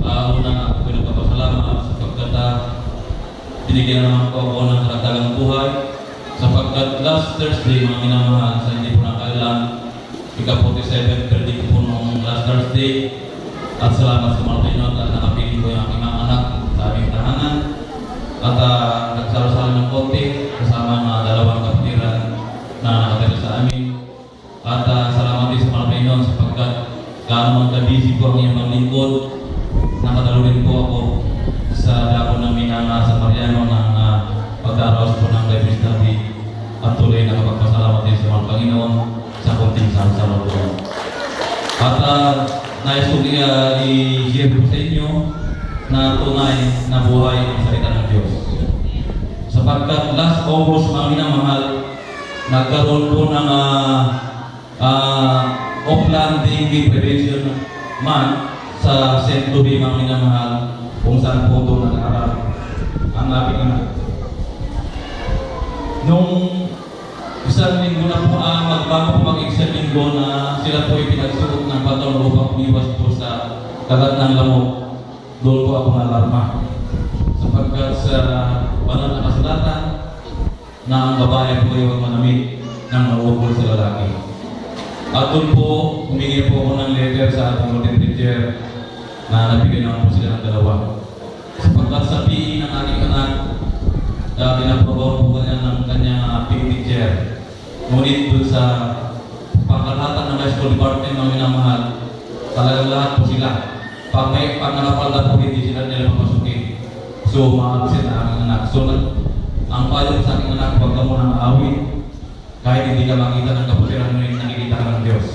Una ako nagpapasalamat sapagkat binigyan naman ko ako ng karagdagang buhay sapagkat last Thursday, mga minamahal, sa hindi po nakailan, ika-47, birthday ko po noong last Thursday. At salamat sa mga Pinoy at nakapili ko yung aking mga anak sa aming tahanan. At nagsalo-salo ng konti kasama mga dalawang kapatiran na nakatira sa amin. At salamat din sa mga Pinoy sapagkat gaano magka-busy po ang iyong lingkod. Nakadalo rin po ako sa dako namin ng sa Mariano ng pagdaraos po ng Bible study at tuloy na kapagpasalamat din sa mga Panginoon sa konting salo-salo po. At nais ko i-share po sa inyo na tunay na buhay ang salita ng Diyos. Sapagkat last August, mga minamahal, nagkaroon po ng Auckland Dengue Prevention Month sa St. Louis, mga minamahal, kung saan po doon nag-aaral ang aking anak. Nung isang linggo na po, magbago po mag-isang linggo na sila po ipinagsuot ng baton upang umiwas po sa kagat ng lamok, doon po ako nalarma. Sapagkat sa banal na kasulatan na ang babae po ay huwag manamit ng mauukol sa lalaki. At doon po, humingi po ako ng letter sa ating Lord teacher na nabigyan naman po sila ng dalawa. Sapagkat sa PE ng aking anak, pinaprobaw po kanya ng kanyang PE teacher. Ngunit doon sa pangkalahatan ng high school department ng minamahal, talagang lahat po sila. Pag nakapalda po, hindi sila nila papasukin. So, ma-absent na aking anak. So, ang payo sa aking anak, huwag ka munang aawit. Kahit hindi ka makita ng kaputiran mo, nakikita ka ng Diyos.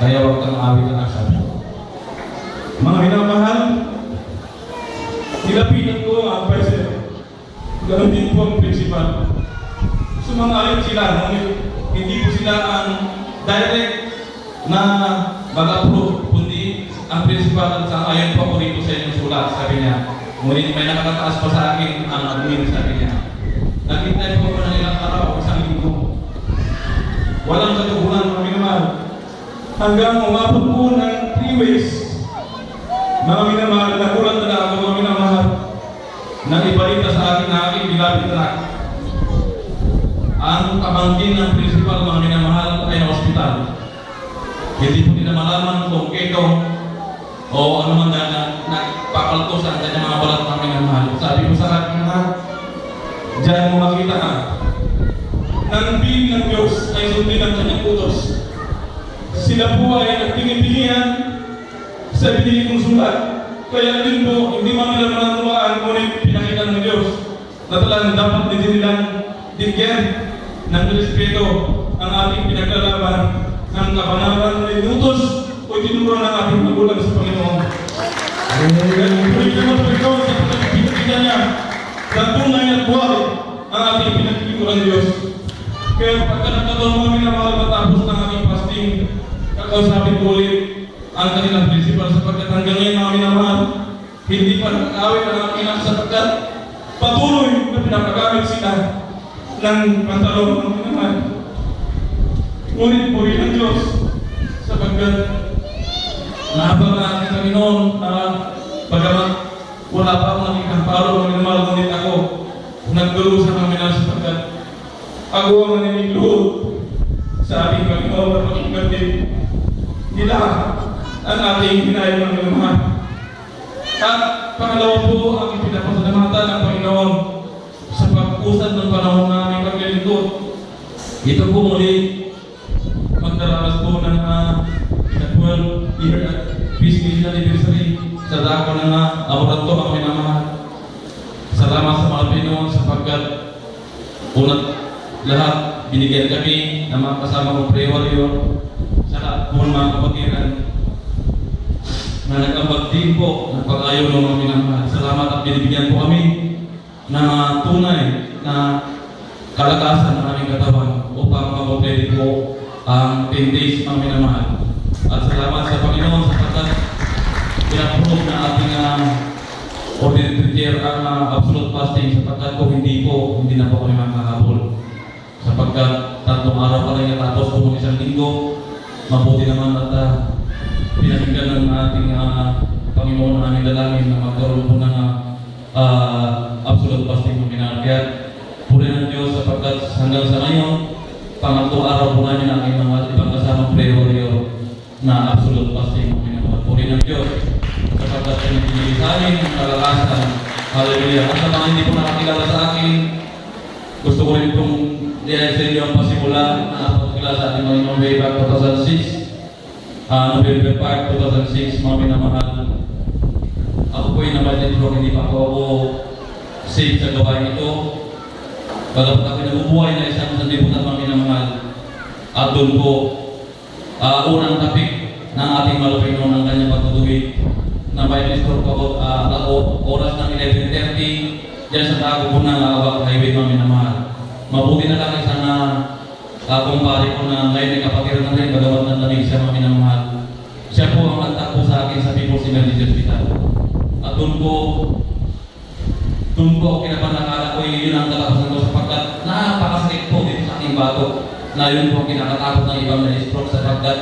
Kaya huwag kang aawit anak sa Diyos. Mga minamahal, nilapitan ko ang advisor. Ganon din po ang principal. Sumang-ayon sila, hindi po sila ang direct na mag-approve, kundi ang principal at sang-ayon po ako rito sa inyong sulat, sabi niya. Ngunit may nakakataas pa sa akin ang admin, sabi niya. Nakita po ko ng ilang araw, isang linggo. Walang katugunan, mga minamahal. Hanggang umabot po ng 3 weeks, mga minamahal, nagulat na ako, mga minamahal, nang ibalita sa akin na aking bilabid anak. Ang pamangkin ng principal, mga minamahal, ay na ospital. Hindi po nila malaman kung keto o ano man na nagpapaltos ang kanyang mga balat, mga minamahal. Sabi ko sa akin na, diyan mo makita ka. Nang piling ng Diyos ay sundin ang kanyang utos. Sila po ay nagpingi-pingihan sa binili kong sulat. Kaya din po, hindi man nila manatumaan, ngunit pinakita ng Diyos na talagang dapat din nilang bigyan ng respeto ang ating pinaglalaban ng kabanalan na inutos o tinuro ng ating magulang sa Panginoon. Ngunit naman po ikaw sa pinagpinagpinagpinagpinag niya sa tunay at buhay ang ating pinagpinagpinag Diyos. Kaya pagka nagkataon mga minamahal matapos ng aking fasting, kakausapin ko ulit ang kanilang principal sapagkat hanggang ngayon mga minamahal, hindi pa nag-awit ang aking anak sapagkat patuloy na pinapagamit sila ng pantalon ng minamahal. Ngunit puri ng Diyos sapagkat nahabang na aking Panginoon bagamat wala pa akong nakikampalo ng minamahal, ngunit ako nagduro sa mga minamahal sapagkat ako ang naniniluhod sa ating Panginoon at pag-ingatid nila ang ating hinayang ng minamahal. At pangalawa po ang ipinapasalamatan ng Panginoon sa pag-usad ng panahon na aming paglilingkod. Ito po muli magdaranas po ng 12-year Peace Mission Anniversary sa dako ng amuran to, ang minamahal. Salamat sa mga Pinoon sapagkat unat lahat binigyan kami ng mga kasama kong prayer warrior sa lahat po ng mga kapatiran na nag-ambag din po ng pag-ayaw ng mga minamahal. Salamat at binibigyan po kami ng tunay na kalakasan ng aming katawan upang mapaplete po ang 10 days ng minamahal. At salamat sa Panginoon sapagkat pinaprove na ating ordinary prayer ang absolute fasting sapagkat kung hindi na po kami makakahabol. Sapagkat 3 araw pa lang natapos po ng isang linggo, mabuti naman at pinakinggan ng ating Panginoon ang aming dalangin na magkaroon po ng absolute fasting ng minarkiyat. Purihin ng Diyos sapagkat hanggang sa ngayon, pangatlong araw po namin ang aming mga ibang kasamang prayer na absolute fasting ng minarkiyat. Purihin ng Diyos sapagkat pinagpili sa amin ang kalakasan. Hallelujah. At sa mga hindi po nakakilala sa akin, gusto ko rin pong diyan sa inyo ang pasimula na napagkila sa ating Panginoon way back 2006. November 5, 2006, mga minamahal. Ako po ay nabatid ko, hindi pa ako safe sa gawain ito. Bagamat ako nabubuhay na isang sanlibutan mga minamahal. At doon po, unang topic ng ating malupay noon ang kanyang pagtutuwid na may discord po ako oras ng 11:30 dyan sa tago po ng Awak Highway mga minamahal. Mabuti na lang sana kumpare ko na ngayon ay kapatiran na rin bagamat ng lamig siya mga minamahal. Siya po ang nagtakbo sa akin sa People's Emergency Hospital. At doon po kinapanakala ko yun ang katapusan ko sapagkat napakasakit po dito sa aking batok na yun po kinakatakot ng ibang na-stroke sapagkat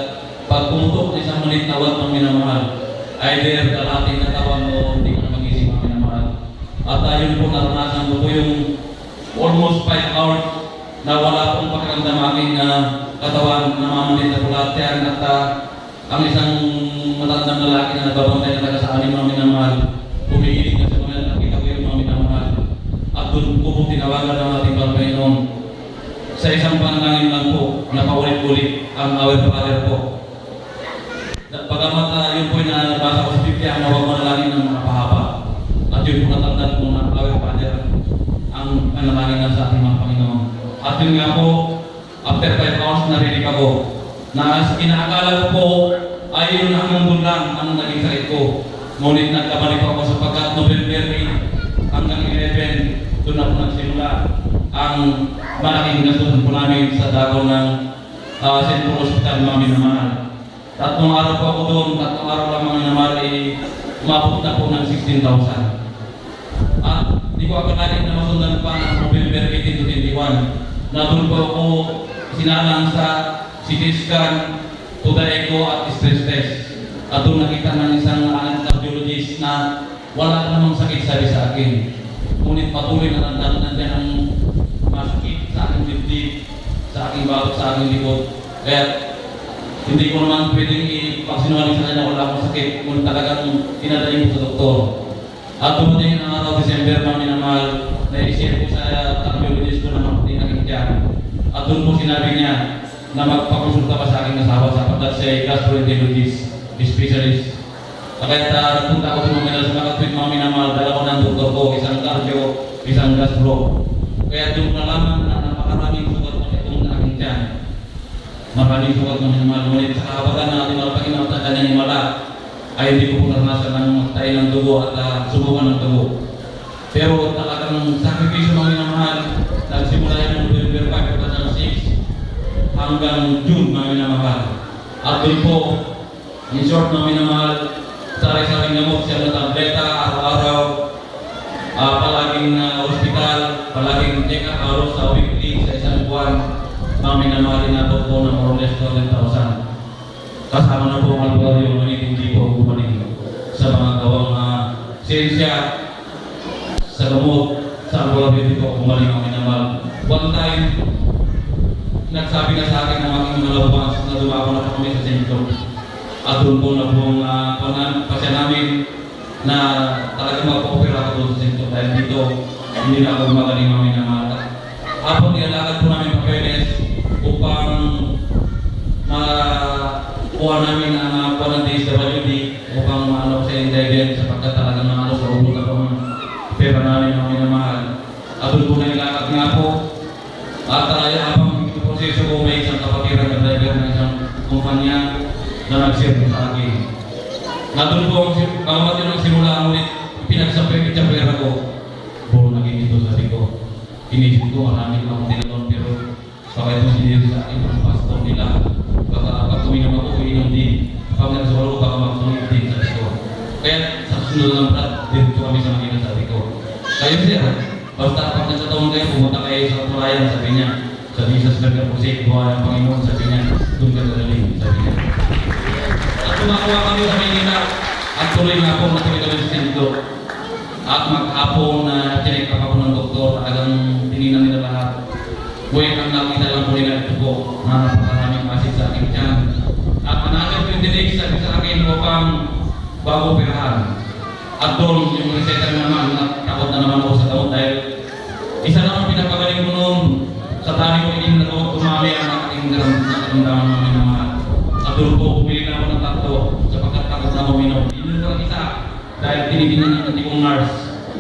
pag pumutok isang malit na wad ng minamahal, either kalating natawan mo hindi ka na mag-isip mga minamahal. At yun po naranasan ko po yung almost 5 hours na wala pong pakiramdam aking katawan na mamalit na pulatyan at ang isang matandang lalaki na nagbabantay na taga sa anim mga minamahal, pumigilig na sa mga nakita ko yung mga minamahal. At doon po tinawagan ng ating Panginoon. Sa isang panalangin lang po, napaulit-ulit ang Our Father po. Bagamat yun po yung nabasa ko sa Biblia, ang nawag manalangin ng mga pahaba. At yun po natandaan po ng Our Father ang panalangin na sa ating mga Panginoon. At yun nga po, after 5 hours narinig ako na inaakala ko po ay yun ang nandun lang ang naging sakit ko. Ngunit nagkamali po ako sapagkat November 8 hanggang 11 doon ako nagsimula ang malaking gastusan po namin sa dagon ng St. Paul Hospital mga minamahal. 3 araw po ako doon, 3 araw lang mga minamahal ay umabot na po ng 16,000. At di ko akalain na masundan pa ng November 18 to 21 na doon po ako sinalang sa CT scan, to the echo at stress test. At doon nakita ng isang cardiologist na wala namang sakit sabi sa akin. Ngunit patuloy na nandiyan ang masakit sa aking dibdib, sa aking batok, sa aking likod. Kaya hindi ko naman pwedeng ipagsinungaling sa kanya wala akong sakit. Ngunit talagang tinadaling ko sa doktor. At dumating ang araw December mga minamahal, na-share ko sa cardiologist ko na makitinagin dyan. At doon po sinabi niya na magpakonsulta pa sa aking asawa sapagkat siya ay gastroenterologist specialist. Kaya nagpunta ako sa mga sa mga tweet mga minamahal, dala ko ng doktor ko, isang cardio, isang gastro. Kaya doon ko nalaman na napakaraming sugat na itong aking tiyan. Maraming sugat mga minamahal. Ngunit sa kahabagan na ating malapagin sa kanya ni Mala, ay hindi ko po naranasan ng magtayo ng dugo at subukan ng dugo. Pero talagang sakripisyo mga minamahal, nagsimula yan ng November 5, 2006 hanggang June mga minamahal. At doon po, in short mga minamahal, sari-saring gamot siya na tableta, araw-araw, palaging hospital, palaging check-up halos sa weekly sa isang buwan, mga minamahal inabot po ng more or less 12,000. Kasama na po ang albularyo, ngunit hindi po bumalik sa mga gawang siyensya, sa gamot, sa albularyo, hindi po bumalik ang minamahal. One time, nagsabi na sa akin ng aking mga labas na dumako na kami sa sentro. At doon po na pong pasya namin na talagang magpa-opera ako doon sa sentro dahil dito hindi na ako magaling mga minamahal. Habang nilalakad po namin papeles upang kuha namin ang kuha ng DSWD upang maano sa intelligence sapagkat talagang maano sa ubod ako ng pera namin mga minamahal. At doon po na nilakad nga po at habang ito proseso ko may isang kapatiran na driver ng isang kumpanya na nag-serve sa akin. Na doon po bawat yun ang simula ulit pinagsapit sa pera ko. Puro naging ito sabi ko. Inisip ko marami ko akong tinalon pero baka ito sinili sa akin ang pastor nila. Baka pag tuminom ako, inom din. Pag nagsawalo, baka magtuloy din sa ito. Kaya sa sunod ng plat, dito kami sa Manila sabi ko. Kayo sir, basta pag nagtatawang kayo, pumunta kayo sa tulayan, sabi niya. Sabi niya sa Sberger Pusik, buhay ang Panginoon, sabi niya. Doon ka talaling, sabi niya. At tumakuha kami sa Manila. At tuloy nga po natuloy kami sa sentro. At maghapon na check up ako ng doktor, talagang tinignan nila lahat. Buhay ang nakita lang po nila ito po, na napakaraming masid sa aking tiyan. At another 20 days sabi sa akin upang bago operahan. At doon yung reseta naman, takot na naman ako sa gamot dahil isa naman pinapagaling ko noon. Sa dami ko hindi na ako tumami ang aking naramdaman ng minamahal. At doon po pumili na ako ng tatlo sapagkat takot na ako minom. Inumin ko lang isa dahil tinitingnan niya ng tipong nurse.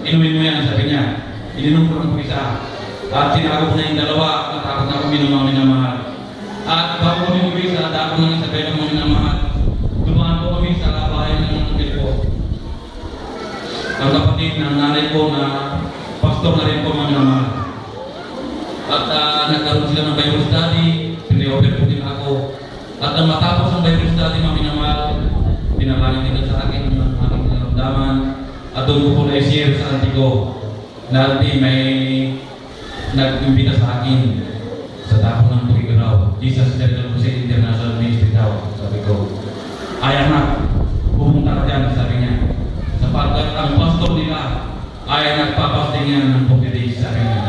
Inumin mo yan, sabi niya. Ininom ko lang po isa. At tinago ko na yung dalawa, natakot na ako minom ang minamahal. At bago kami umuwi sa dako ng Isabela ng minamahal, dumaan po kami sa bahay ng kapatid ko. Ang kapatid ng nanay ko na pastor na rin po mga minamahal. At nagkaroon sila ng Bible study, pinay-offer po din ako. At nang matapos ang Bible study mga minamahal, pinamaling nila sa akin ang aking naramdaman. At doon ko po na-share sa auntie ko na auntie may nag-imbita sa akin sa dako ng Tugigaraw. Jesus Medical Crusade International Ministry daw, sabi ko. Ay anak, pumunta ka dyan, sabi niya. Sapagkat ang pastor nila ay nagpapasting yan ng 40 days, sabi niya.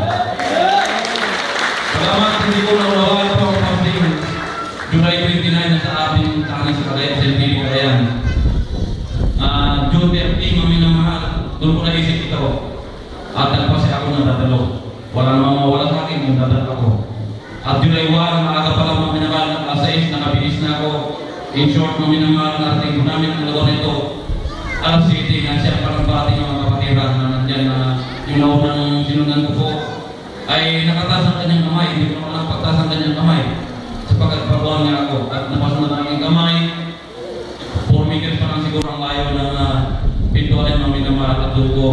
Salamat, hindi ko nawawala pa ang fasting. July 29 na sa ating tangi sa Cagayan, sa Pili Cagayan. June 30, maminamahal, doon ko naisip ito. At nagpasi ako ng dadalo. Wala namang mawala sa akin yung dadalo ako. At July 1, maaga pa lang maminamahal ng alas 6, nakabilis na ako. In short, maminamahal na ating namin ang lagaw nito. Alas 7, nga siya parang bati ng mga kapatiran na nandyan na yung naunang sinundan ko po ay nakataas ang kanyang kamay. Hindi ko naman pagtaas ang kanyang kamay. Sapagkat pabuhan niya ako at napasa na aking kamay. 4 meters pa lang siguro ang layo ng pintuan ng minamahal at doon ko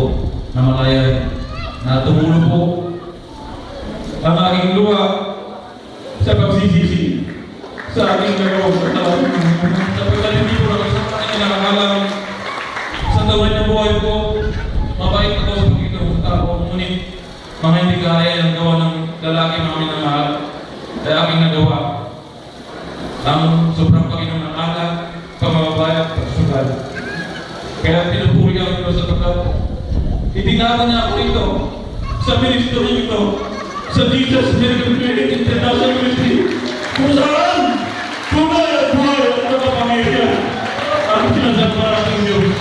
na malaya na tumulo po ang aking luha sa pagsisisi sa aking nagawa sa tawag. Sapagkat hindi ko lang isang kanya nakakalang sa taon ng buhay ko. Mabait ako sa pagkita ko sa tao. Ngunit mga hindi kaya ang gawa ng lalaki mga minamahal ay aking nagawa. Ang sobrang Panginoon ng alak, pamababayat, pagsugal. Kaya pinupuri ako ito sa pagkat itinatan niya ako rito sa ministry ito sa Jesus Medical Crusade International Ministry kung saan tunay at buhay at nakapamilya ang sinasagpara ng Diyos.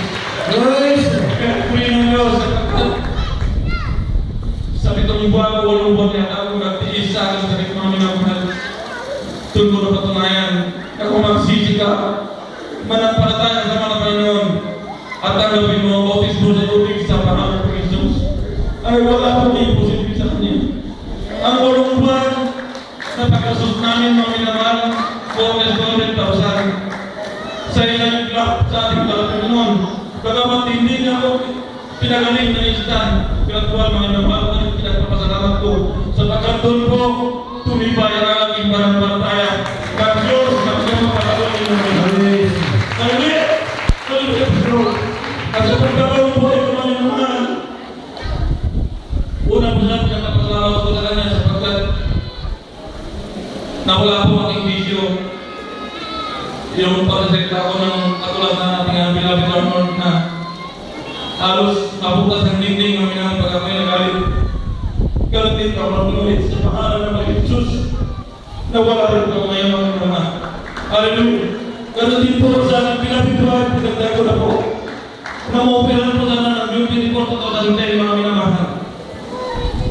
Kaya puri ng Diyos sa pagkat sa pitong buwan ko, walong buwan niya ako nagtiis sa akin sa mga minamahal. Doon ko na patunayan na kung magsisi ka, manampalataya sa mga Panginoon at tanggapin mo ang bautismo sa tubig sa pangalan ng Jesus, ay wala pong imposible sa Kanya. Ang walong buwan na pagkasus namin mga minamahal, 400,000 sa ilang iklap sa ating Panginoon. Bagamat hindi niya ako pinagaling na istan, pinagpuan mga minamahal na pinagpapasalamat ko sapagkat doon po tumibay ang aking pananampalataya ng Diyos na pinagpapasalamat ng Panginoon. Hallelujah! Hallelujah! At sa pagkakaroon po ay kumalimahal, unang po na pinagpapasalamat ko sa Kanya sapagkat nawala po aking bisyo. Yung pagkasalita ko ng katulad na ating Beloved Lord na halos mabutas ng dingding ng minamahal pag ako'y nagalit. Galit ka mabunulit sa pangalan ng Panginoon Jesus na wala rin ko ngayon mga minamahal. Hallelujah! Galit din po sa ating pinapituan, pinagdag ko na po. Na-opera po sana ng June 24, 2010 mga minamahal.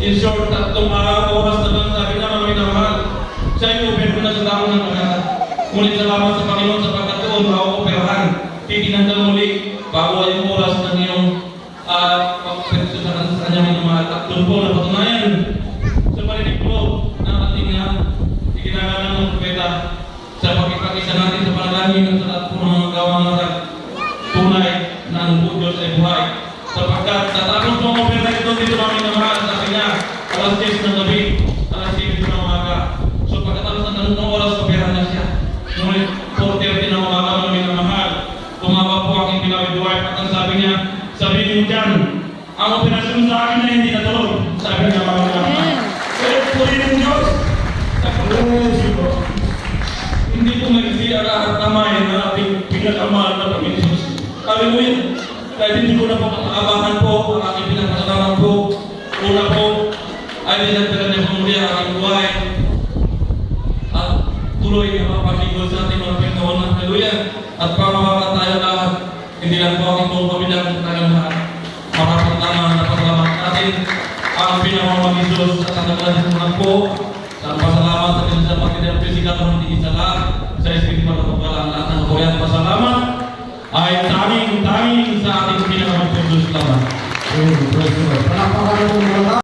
In short, 3 oras na lang sabi na mga minamahal. Siya yung open ko na sa tao ng mga. Ngunit salamat sa Panginoon sapagkat doon mao-operahan. Titinandang muli bago ay yung oras ng iyong pag-operasyon sa kanyang minamahal. At doon po napatunayan sa parinig ko ng ating ikinagalan ng propeta sa pagkikakisa natin sa panalangin at sa lahat po ng mga gawang tunay na ang Diyos ay buhay. Sapagkat natapos po ang opera ito dito mga minamahal, sabi niya, alas 10 ng gabi, alas 7 ng umaga. So pagkatapos ng oras, opera na siya. Ngunit 4:30 ng umaga mga minamahal, tumawag po aking beloved wife at ang sabi niya, sabihin mo dyan, ang operasyon sa akin na hindi natuloy. Sabi niya mga minamahal. Kaya puri ng Diyos. Hindi po magsiyara at tamay na ating pinakamahal na Panginoon Jesus. Hallelujah. Kahit hindi ko na po mataabangan po ang aking pinapasalamat po. Una po, ay dinagdagan niya po muli ang aking buhay. At tuloy na mapapagigol sa ating mga pinagkawalan. Hallelujah. At pangalawa tayo lahat, hindi lang po aking buong pamilya ang tayo lahat. Mapapagtama na pasalamat natin ang pinamamang Diyos sa tanagalan po. Sa pasalamat sa kanya sa pagkakita pisikal ng hindi isa lahat. Sa espiritual na pagkalaan lahat ng kabuhayan pasalamat ay tanging sa ating pinamamang Diyos lahat. Praise the Lord. Palakpakan natin mga